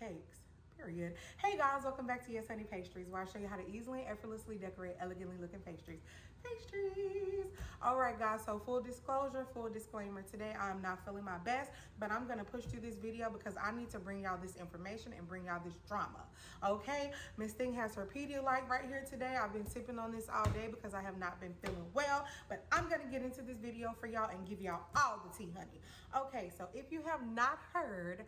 cakes. Period. Hey guys, welcome back to Yes Honey Pastries, where I show you how to easily and effortlessly decorate elegantly looking pastries. Alright guys, so full disclosure, full disclaimer, today I'm not feeling my best, but I'm going to push through this video because I need to bring y'all this information and bring y'all this drama. Okay, Miss Thing has her Pedialyte right here today. I've been sipping on this all day because I have not been feeling well, but I'm going to get into this video for y'all and give y'all all the tea, honey. Okay, so if you have not heard,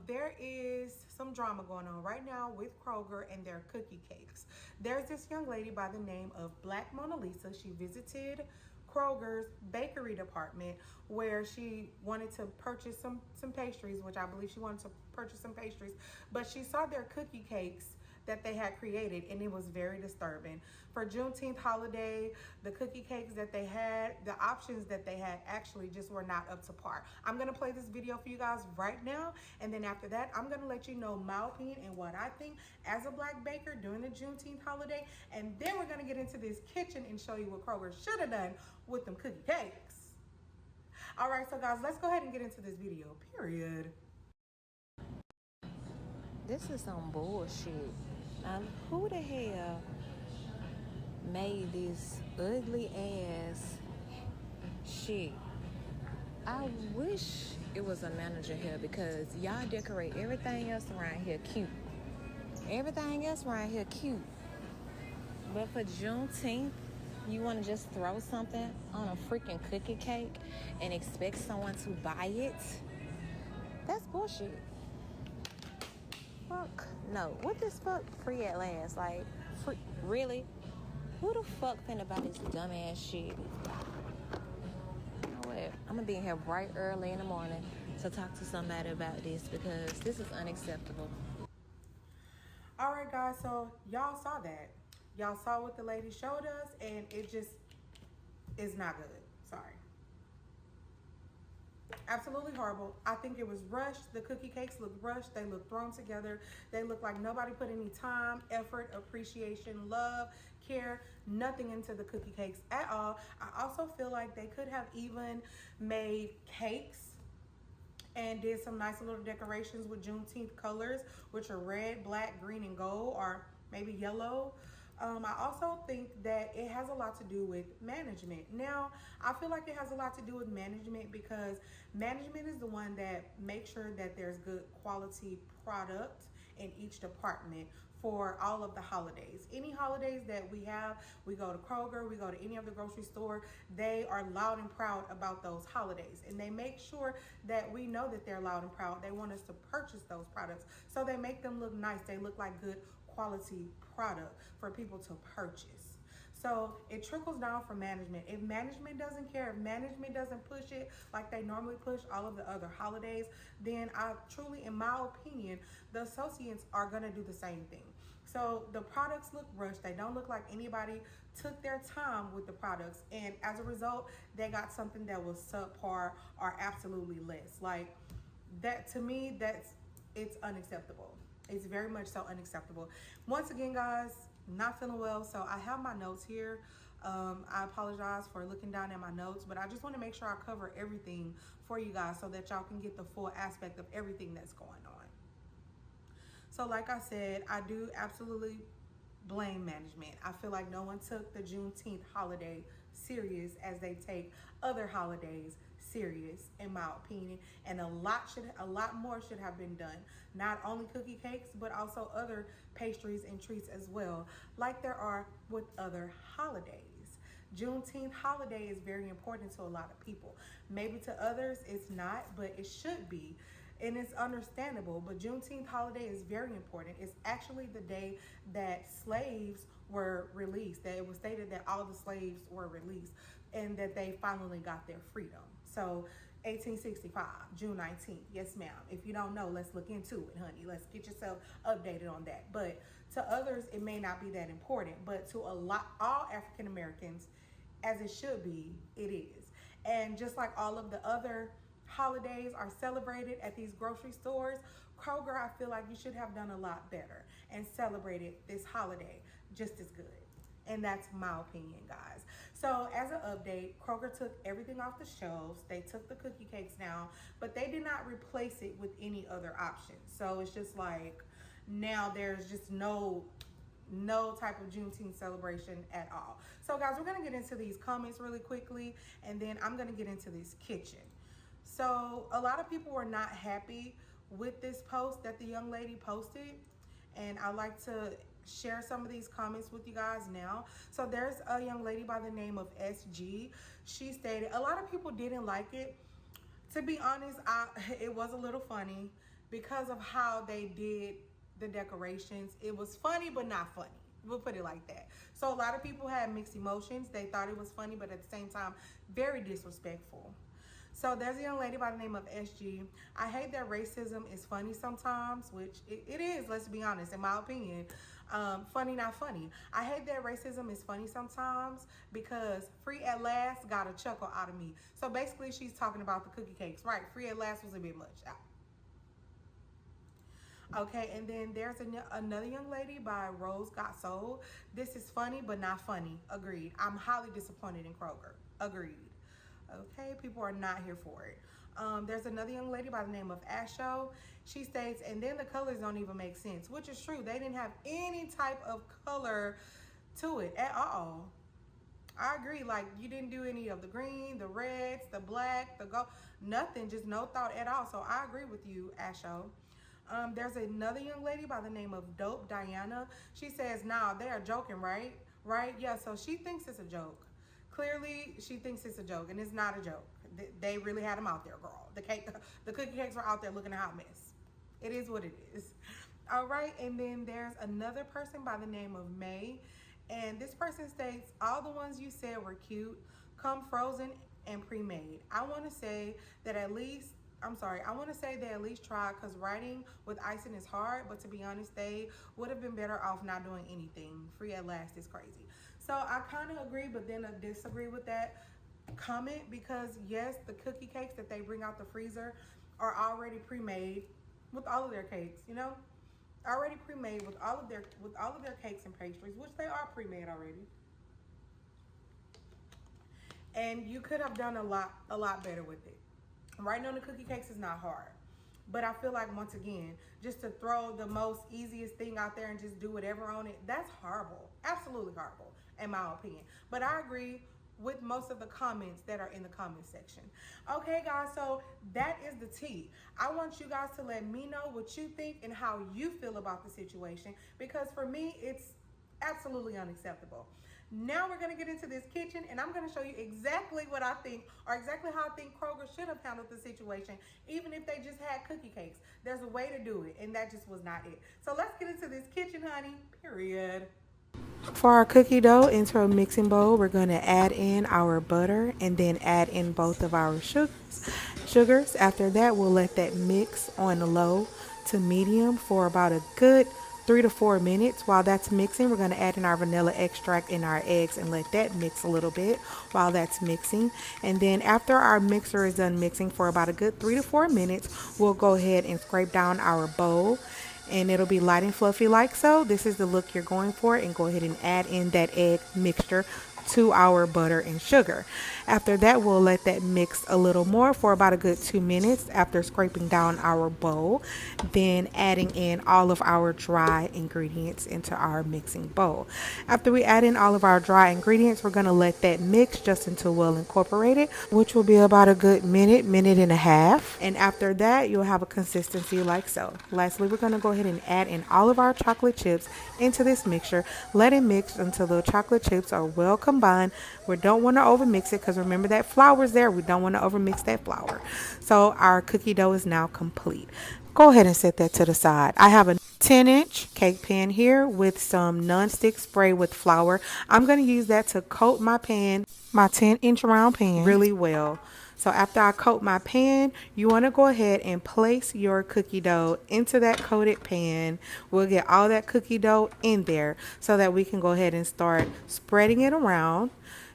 there is some drama going on right now with Kroger and their cookie cakes. There's this young lady by the name of Black Mona Lisa. She visited Kroger's bakery department where she wanted to purchase some pastries, which I believe she wanted to purchase some pastries, but she saw their cookie cakes that they had created, and it was very disturbing. For Juneteenth holiday, the cookie cakes that they had, the options that they had actually just were not up to par. I'm gonna play this video for you guys right now, and then after that, I'm gonna let you know my opinion and what I think as a Black baker during the Juneteenth holiday, and then we're gonna get into this kitchen and show you what Kroger should have done with them cookie cakes. All right, so guys, let's go ahead and get into this video, period. This is some bullshit. Who the hell made this ugly ass shit? I wish it was a manager here because y'all decorate everything else around here cute. Everything else around here cute. But for Juneteenth, you want to just throw something on a freaking cookie cake and expect someone to buy it? That's bullshit. Fuck no. What this fuck free at last? Like, free, really? Who the fuck finna buy this dumbass shit? You know what? I'm gonna be in here bright early in the morning to talk to somebody about this because this is unacceptable. All right, guys, so y'all saw that. Y'all saw what the lady showed us, and it just is not good. Sorry. Absolutely horrible. I think it was rushed. The cookie cakes look rushed. They look thrown together. They look like nobody put any time, effort, appreciation, love, care, nothing into the cookie cakes at all. I also feel like they could have even made cakes and did some nice little decorations with Juneteenth colors, which are red, black, green, and gold, or maybe yellow. I also think that it has a lot to do with management. Now, I feel like it has a lot to do with management because management is the one that makes sure that there's good quality product in each department for all of the holidays. Any holidays that we have, we go to Kroger, we go to any other grocery store, they are loud and proud about those holidays. And they make sure that we know that they're loud and proud. They want us to purchase those products. So they make them look nice. They look like good quality product for people to purchase. So it trickles down from management. If management doesn't care, if management doesn't push it like they normally push all of the other holidays, then I truly, in my opinion, the associates are gonna do the same thing. So the products look rushed. They don't look like anybody took their time with the products. And as a result, they got something that was subpar or absolutely less. Like that, to me, it's unacceptable. It's very much so unacceptable. Once again, guys, not feeling well, so I have my notes here. I apologize for looking down at my notes, but I just want to make sure I cover everything for you guys so that y'all can get the full aspect of everything that's going on. So like I said, I do absolutely blame management. I feel like no one took the Juneteenth holiday serious as they take other holidays serious, in my opinion, and a lot more should have been done. Not only cookie cakes, but also other pastries and treats as well, like there are with other holidays. Juneteenth holiday is very important to a lot of people. Maybe to others it's not, but it should be. And it's understandable, but Juneteenth holiday is very important. It's actually the day that slaves were released, that it was stated that all the slaves were released and that they finally got their freedom. So 1865, June 19th, yes ma'am. If you don't know, let's look into it, honey. Let's get yourself updated on that. But to others, it may not be that important, but to all African Americans, as it should be, it is. And just like all of the other holidays are celebrated at these grocery stores, Kroger, I feel like you should have done a lot better and celebrated this holiday just as good. And that's my opinion, guys. So as an update, Kroger took everything off the shelves. They took the cookie cakes down, but they did not replace it with any other options. So it's just like now there's just no type of Juneteenth celebration at all. So guys, we're gonna get into these comments really quickly, and then I'm gonna get into this kitchen. So a lot of people were not happy with this post that the young lady posted, and I like to share some of these comments with you guys now. So there's a young lady by the name of SG. She stated a lot of people didn't like it. To be honest, it was a little funny because of how they did the decorations. It was funny but not funny, we'll put it like that. So a lot of people had mixed emotions. They thought it was funny, but at the same time very disrespectful. So there's a young lady by the name of SG. I hate that racism is funny sometimes, which it is, let's be honest, in my opinion. Funny, not funny. I hate that racism is funny sometimes because free at last got a chuckle out of me. So basically she's talking about the cookie cakes. Right, free at last was a bit much. Okay, and then there's another young lady by Rose Got Sold. This is funny, but not funny. Agreed. I'm highly disappointed in Kroger. Agreed. Okay, people are not here for it. There's another young lady by the name of Asho. She states, and then the colors don't even make sense, which is true. They didn't have any type of color to it at all. I agree, like you didn't do any of the green, the reds, the black, the gold, nothing, just no thought at all. So I agree with you, Asho. There's another young lady by the name of Dope Diana. She says, nah, they are joking, right? Right? Yeah, so she thinks it's a joke. Clearly, she thinks it's a joke, and it's not a joke. They really had them out there, girl. The cookie cakes were out there looking a hot mess. It is what it is. All right, and then there's another person by the name of May, and this person states, all the ones you said were cute, come frozen and pre-made. I want to say they at least tried, because writing with icing is hard, but to be honest, they would have been better off not doing anything. Free at last is crazy. So I kind of agree, but then I disagree with that comment, because yes, the cookie cakes that they bring out the freezer are already pre-made with all of their cakes, you know, already pre-made with all of their cakes and pastries, which they are pre-made already. And you could have done a lot better with it. Writing on the cookie cakes is not hard, but I feel like, once again, just to throw the most easiest thing out there and just do whatever on it, that's horrible. Absolutely horrible, in my opinion. But I agree with most of the comments that are in the comment section. Okay, guys, so that is the tea. I want you guys to let me know what you think and how you feel about the situation, because for me, it's absolutely unacceptable. Now we're gonna get into this kitchen, and I'm gonna show you exactly what I think, or exactly how I think Kroger should have handled the situation, even if they just had cookie cakes. There's a way to do it, and that just was not it. So let's get into this kitchen, honey, period. For our cookie dough, into a mixing bowl, we're going to add in our butter and then add in both of our sugars. After that, we'll let that mix on low to medium for about a good 3 to 4 minutes. While that's mixing, we're going to add in our vanilla extract and our eggs and let that mix a little bit while that's mixing. And then after our mixer is done mixing for about a good 3 to 4 minutes, we'll go ahead and scrape down our bowl, and it'll be light and fluffy like so. This is the look you're going for, and go ahead and add in that egg mixture to our butter and sugar. After that, we'll let that mix a little more for about a good 2 minutes after scraping down our bowl, then adding in all of our dry ingredients into our mixing bowl. After we add in all of our dry ingredients, we're going to let that mix just until well incorporated, which will be about a good minute and a half. And after that, you'll have a consistency like so. Lastly, we're going to go ahead and add in all of our chocolate chips into this mixture. Let it mix until the chocolate chips are well combined. We don't want to overmix it, because remember that flour is there. We don't want to overmix that flour. So our cookie dough is now complete. Go ahead and set that to the side. I have a 10-inch cake pan here with some non-stick spray with flour. I'm going to use that to coat my pan, my 10-inch round pan, really well. So after I coat my pan, you want to go ahead and place your cookie dough into that coated pan. We'll get all that cookie dough in there so that we can go ahead and start spreading it around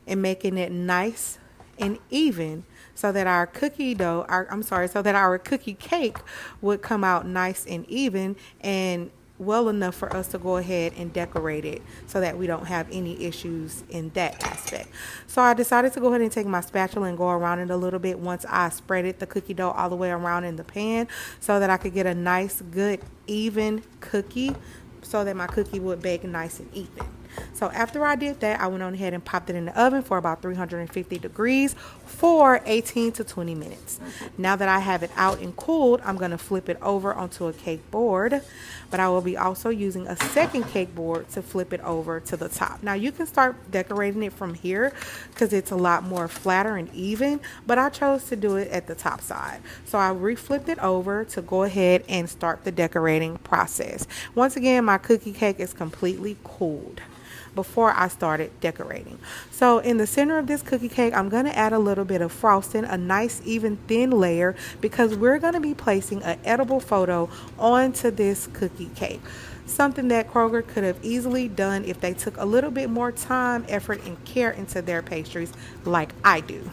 and making it nice and even, so that our cookie cake would come out nice and even, and well enough for us to go ahead and decorate it so that we don't have any issues in that aspect. So I decided to go ahead and take my spatula and go around it a little bit once I spreaded the cookie dough all the way around in the pan so that I could get a nice, good, even cookie so that my cookie would bake nice and even. So after I did that, I went on ahead and popped it in the oven for about 350 degrees for 18 to 20 minutes. Now that I have it out and cooled, I'm going to flip it over onto a cake board, but I will be also using a second cake board to flip it over to the top. Now you can start decorating it from here because it's a lot more flatter and even, but I chose to do it at the top side. So I reflipped it over to go ahead and start the decorating process. Once again, my cookie cake is completely cooled before I started decorating. So in the center of this cookie cake, I'm going to add a little bit of frosting, a nice even thin layer, because we're going to be placing an edible photo onto this cookie cake. Something that Kroger could have easily done if they took a little bit more time, effort, and care into their pastries like I do.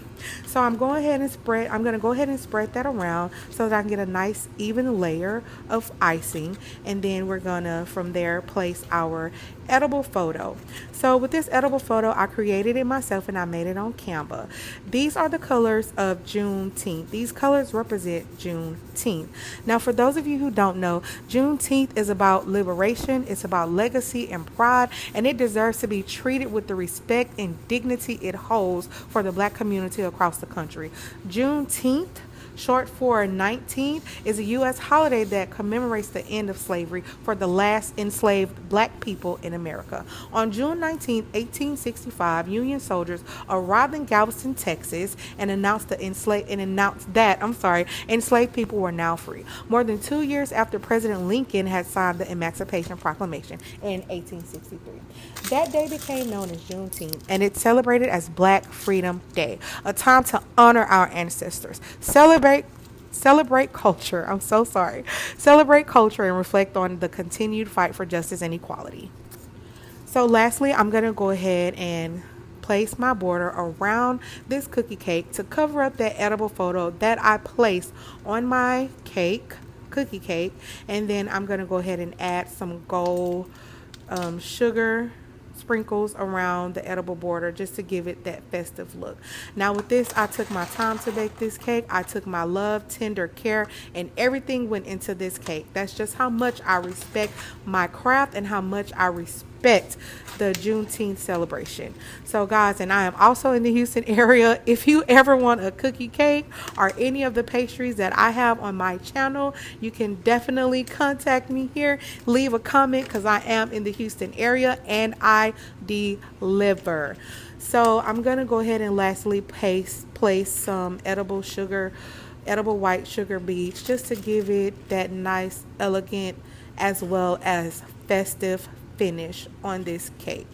So I'm going to go ahead and spread that around so that I can get a nice even layer of icing, and then we're gonna from there place our edible photo. So with this edible photo, I created it myself and I made it on Canva. These are the colors of Juneteenth. These colors represent Juneteenth. Now for those of you who don't know, Juneteenth is about liberation, it's about legacy and pride, and it deserves to be treated with the respect and dignity it holds for the Black community across the country. Juneteenth, short for 19th, is a U.S. holiday that commemorates the end of slavery for the last enslaved Black people in America. On June 19, 1865, Union soldiers arrived in Galveston, Texas, and announced that enslaved people were now free. More than 2 years after President Lincoln had signed the Emancipation Proclamation in 1863. That day became known as Juneteenth, and it's celebrated as Black Freedom Day, a time to honor our ancestors, celebrate culture. Celebrate culture and reflect on the continued fight for justice and equality. So lastly, I'm going to go ahead and place my border around this cookie cake to cover up that edible photo that I placed on my cookie cake. And then I'm going to go ahead and add some gold sugar sprinkles around the edible border just to give it that festive look. Now with this, I took my time to bake this cake. I took my love, tender care, and everything went into this cake. That's just how much I respect my craft and how much I respect the Juneteenth celebration. So guys, and I am also in the Houston area. If you ever want a cookie cake or any of the pastries that I have on my channel, you can definitely contact me here. Leave a comment because I am in the Houston area and I deliver. So I'm going to go ahead and lastly place some edible white sugar beads just to give it that nice, elegant, as well as festive finish on this cake.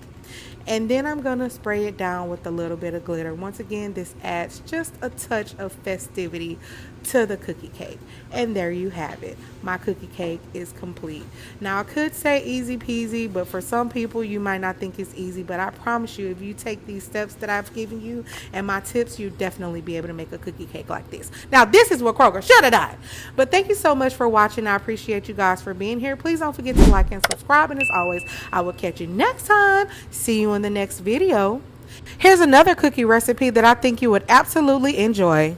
And then I'm going to spray it down with a little bit of glitter. Once again, this adds just a touch of festivity to the cookie cake. And there you have it. My cookie cake is complete. Now, I could say easy peasy, but for some people, you might not think it's easy. But I promise you, if you take these steps that I've given you and my tips, you'll definitely be able to make a cookie cake like this. Now, this is what Kroger should have done. But thank you so much for watching. I appreciate you guys for being here. Please don't forget to like and subscribe. And as always, I will catch you next time. See you in the next video. Here's another cookie recipe that I think you would absolutely enjoy.